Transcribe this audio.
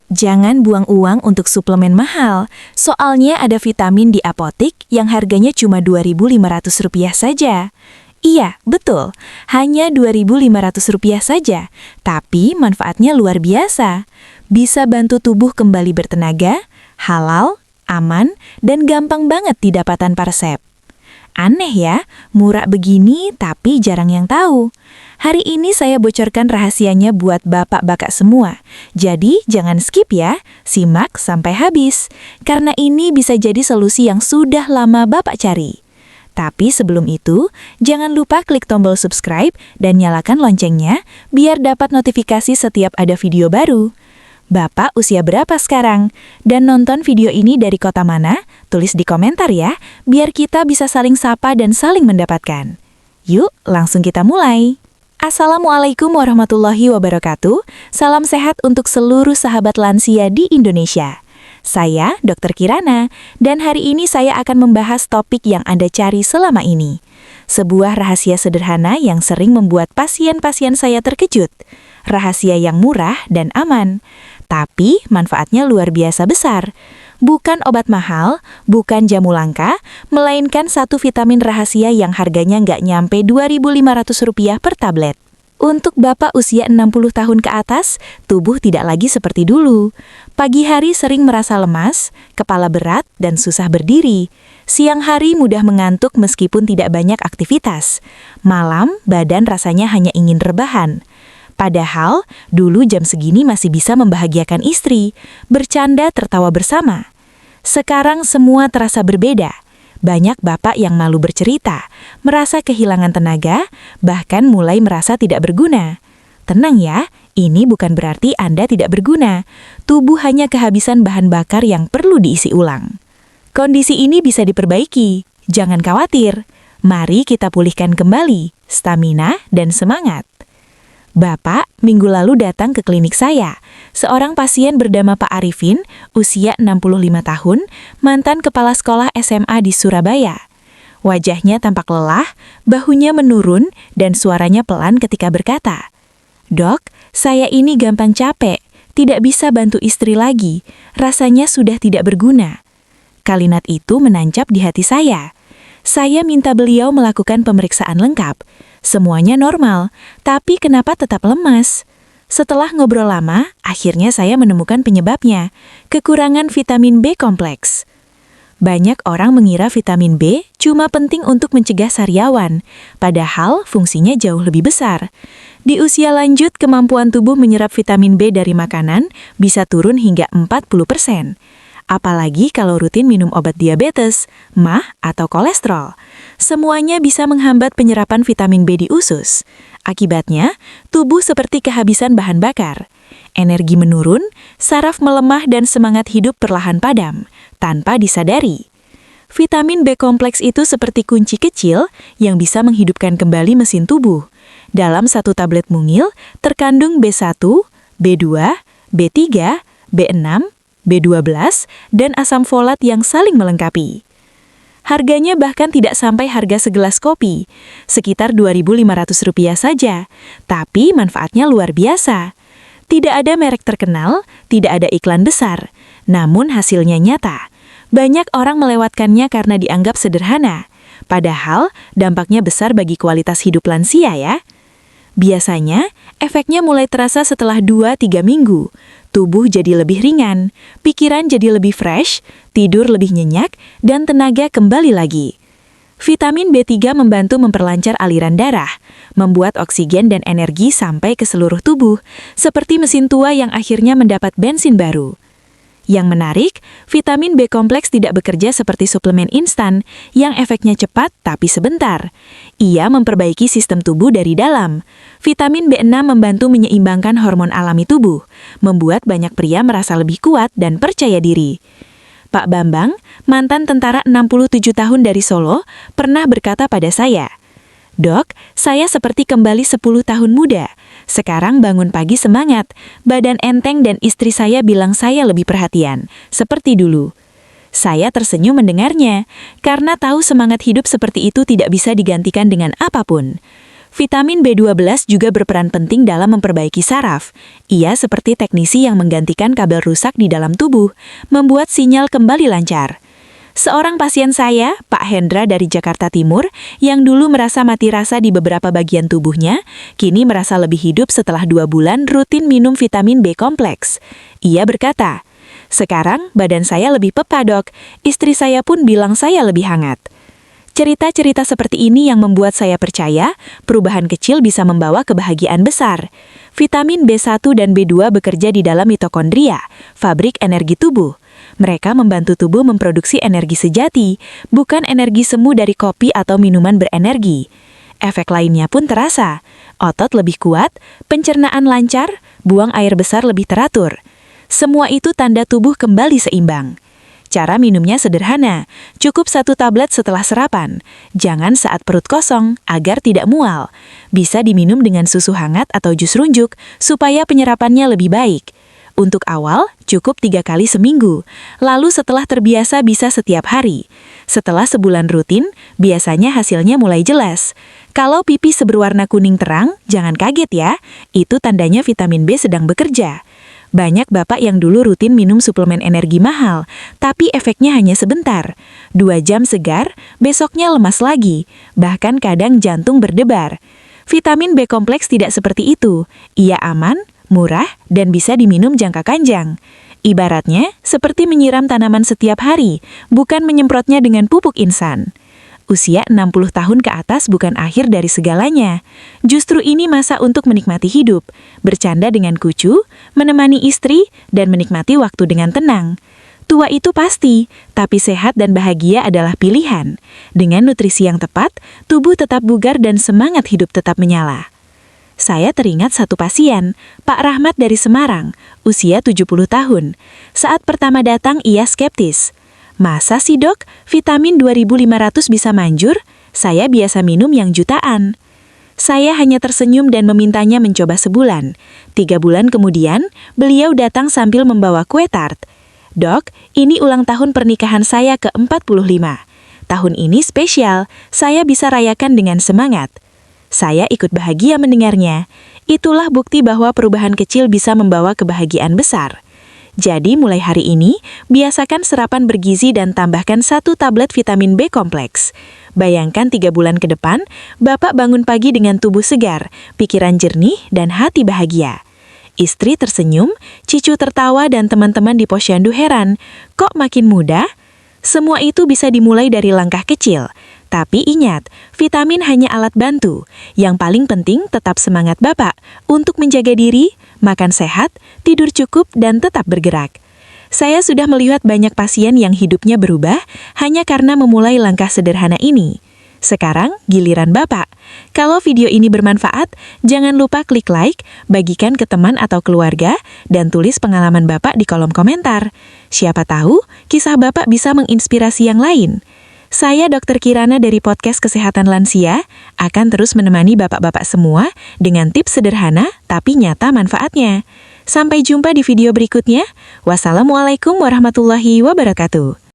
Jangan buang uang untuk suplemen mahal, soalnya ada vitamin di apotik yang harganya cuma Rp2.500 saja. Iya, betul, hanya Rp2.500 saja, tapi manfaatnya luar biasa. Bisa bantu tubuh kembali bertenaga, halal, aman, dan gampang banget didapat tanpa resep. Aneh ya, murah begini tapi jarang yang tahu. Hari ini saya bocorkan rahasianya buat bapak-bapak semua. Jadi jangan skip ya, simak sampai habis. Karena ini bisa jadi solusi yang sudah lama bapak cari. Tapi sebelum itu, jangan lupa klik tombol subscribe dan nyalakan loncengnya biar dapat notifikasi setiap ada video baru. Bapak usia berapa sekarang? Dan nonton video ini dari kota mana? Tulis di komentar ya, biar kita bisa saling sapa dan saling mendapatkan. Yuk, langsung kita mulai. Assalamualaikum warahmatullahi wabarakatuh. Salam sehat untuk seluruh sahabat lansia di Indonesia. Saya Dr. Kirana, dan hari ini saya akan membahas topik yang Anda cari selama ini. Sebuah rahasia sederhana yang sering membuat pasien-pasien saya terkejut. Rahasia yang murah dan aman, tapi manfaatnya luar biasa besar. Bukan obat mahal, bukan jamu langka, melainkan satu vitamin rahasia yang harganya nggak nyampe Rp2.500 per tablet. Untuk bapak usia 60 tahun ke atas, tubuh tidak lagi seperti dulu. Pagi hari sering merasa lemas, kepala berat, dan susah berdiri. Siang hari mudah mengantuk meskipun tidak banyak aktivitas. Malam, badan rasanya hanya ingin rebahan. Padahal, dulu jam segini masih bisa membahagiakan istri, bercanda tertawa bersama. Sekarang semua terasa berbeda. Banyak bapak yang malu bercerita, merasa kehilangan tenaga, bahkan mulai merasa tidak berguna. Tenang ya, ini bukan berarti Anda tidak berguna. Tubuh hanya kehabisan bahan bakar yang perlu diisi ulang. Kondisi ini bisa diperbaiki, jangan khawatir. Mari kita pulihkan kembali stamina dan semangat. Bapak, minggu lalu datang ke klinik saya. Seorang pasien bernama Pak Arifin, usia 65 tahun, mantan kepala sekolah SMA di Surabaya. Wajahnya tampak lelah, bahunya menurun, dan suaranya pelan ketika berkata, "Dok, saya ini gampang capek, tidak bisa bantu istri lagi, rasanya sudah tidak berguna." Kalimat itu menancap di hati saya. Saya minta beliau melakukan pemeriksaan lengkap. Semuanya normal, tapi kenapa tetap lemas? Setelah ngobrol lama, akhirnya saya menemukan penyebabnya, kekurangan vitamin B kompleks. Banyak orang mengira vitamin B cuma penting untuk mencegah sariawan, padahal fungsinya jauh lebih besar. Di usia lanjut, kemampuan tubuh menyerap vitamin B dari makanan bisa turun hingga 40%. Apalagi kalau rutin minum obat diabetes, MAH, atau kolesterol. Semuanya bisa menghambat penyerapan vitamin B di usus. Akibatnya, tubuh seperti kehabisan bahan bakar. Energi menurun, saraf melemah dan semangat hidup perlahan padam, tanpa disadari. Vitamin B kompleks itu seperti kunci kecil yang bisa menghidupkan kembali mesin tubuh. Dalam satu tablet mungil, terkandung B1, B2, B3, B6, B12, dan asam folat yang saling melengkapi. Harganya bahkan tidak sampai harga segelas kopi, sekitar Rp2.500 saja, tapi manfaatnya luar biasa. Tidak ada merek terkenal, tidak ada iklan besar, namun hasilnya nyata. Banyak orang melewatkannya karena dianggap sederhana, padahal dampaknya besar bagi kualitas hidup lansia ya. Biasanya, efeknya mulai terasa setelah 2-3 minggu. Tubuh jadi lebih ringan, pikiran jadi lebih fresh, tidur lebih nyenyak, dan tenaga kembali lagi. Vitamin B3 membantu memperlancar aliran darah, membuat oksigen dan energi sampai ke seluruh tubuh, seperti mesin tua yang akhirnya mendapat bensin baru. Yang menarik, vitamin B kompleks tidak bekerja seperti suplemen instan yang efeknya cepat tapi sebentar. Ia memperbaiki sistem tubuh dari dalam. Vitamin B6 membantu menyeimbangkan hormon alami tubuh, membuat banyak pria merasa lebih kuat dan percaya diri. Pak Bambang, mantan tentara 67 tahun dari Solo, pernah berkata pada saya, "Dok, saya seperti kembali 10 tahun muda. Sekarang bangun pagi semangat, badan enteng dan istri saya bilang saya lebih perhatian, seperti dulu." Saya tersenyum mendengarnya, karena tahu semangat hidup seperti itu tidak bisa digantikan dengan apapun. Vitamin B12 juga berperan penting dalam memperbaiki saraf. Ia seperti teknisi yang menggantikan kabel rusak di dalam tubuh, membuat sinyal kembali lancar. Seorang pasien saya, Pak Hendra dari Jakarta Timur, yang dulu merasa mati rasa di beberapa bagian tubuhnya, kini merasa lebih hidup setelah 2 bulan rutin minum vitamin B kompleks. Ia berkata, "Sekarang badan saya lebih peka, Dok. Istri saya pun bilang saya lebih hangat." Cerita-cerita seperti ini yang membuat saya percaya perubahan kecil bisa membawa kebahagiaan besar. Vitamin B1 dan B2 bekerja di dalam mitokondria, fabrik energi tubuh. Mereka membantu tubuh memproduksi energi sejati, bukan energi semu dari kopi atau minuman berenergi. Efek lainnya pun terasa. Otot lebih kuat, pencernaan lancar, buang air besar lebih teratur. Semua itu tanda tubuh kembali seimbang. Cara minumnya sederhana, cukup 1 tablet setelah sarapan. Jangan saat perut kosong, agar tidak mual. Bisa diminum dengan susu hangat atau jus runjuk, supaya penyerapannya lebih baik. Untuk awal, cukup 3 kali seminggu. Lalu setelah terbiasa bisa setiap hari. Setelah sebulan rutin, biasanya hasilnya mulai jelas. Kalau pipi seberwarna kuning terang, jangan kaget ya. Itu tandanya vitamin B sedang bekerja. Banyak bapak yang dulu rutin minum suplemen energi mahal, tapi efeknya hanya sebentar. 2 jam segar, besoknya lemas lagi, bahkan kadang jantung berdebar. Vitamin B kompleks tidak seperti itu. Ia aman, murah, dan bisa diminum jangka panjang. Ibaratnya, seperti menyiram tanaman setiap hari, bukan menyemprotnya dengan pupuk instan. Usia 60 tahun ke atas bukan akhir dari segalanya. Justru ini masa untuk menikmati hidup, bercanda dengan kucu, menemani istri, dan menikmati waktu dengan tenang. Tua itu pasti, tapi sehat dan bahagia adalah pilihan. Dengan nutrisi yang tepat, tubuh tetap bugar dan semangat hidup tetap menyala. Saya teringat satu pasien, Pak Rahmat dari Semarang, usia 70 tahun. Saat pertama datang ia skeptis. "Masa sih, Dok, vitamin 2500 bisa manjur? Saya biasa minum yang jutaan." Saya hanya tersenyum dan memintanya mencoba sebulan. 3 bulan kemudian, beliau datang sambil membawa kue tart. "Dok, ini ulang tahun pernikahan saya ke-45. Tahun ini spesial, saya bisa rayakan dengan semangat." Saya ikut bahagia mendengarnya. Itulah bukti bahwa perubahan kecil bisa membawa kebahagiaan besar. Jadi mulai hari ini, biasakan sarapan bergizi dan tambahkan 1 tablet vitamin B kompleks. Bayangkan 3 bulan ke depan, Bapak bangun pagi dengan tubuh segar, pikiran jernih, dan hati bahagia. Istri tersenyum, Cicu tertawa, dan teman-teman di posyandu heran. Kok makin muda? Semua itu bisa dimulai dari langkah kecil. Tapi ingat, vitamin hanya alat bantu. Yang paling penting tetap semangat Bapak untuk menjaga diri, makan sehat, tidur cukup, dan tetap bergerak. Saya sudah melihat banyak pasien yang hidupnya berubah hanya karena memulai langkah sederhana ini. Sekarang, giliran Bapak. Kalau video ini bermanfaat, jangan lupa klik like, bagikan ke teman atau keluarga, dan tulis pengalaman Bapak di kolom komentar. Siapa tahu, kisah Bapak bisa menginspirasi yang lain. Saya Dr. Kirana dari Podcast Kesehatan Lansia, akan terus menemani bapak-bapak semua dengan tips sederhana tapi nyata manfaatnya. Sampai jumpa di video berikutnya. Wassalamualaikum warahmatullahi wabarakatuh.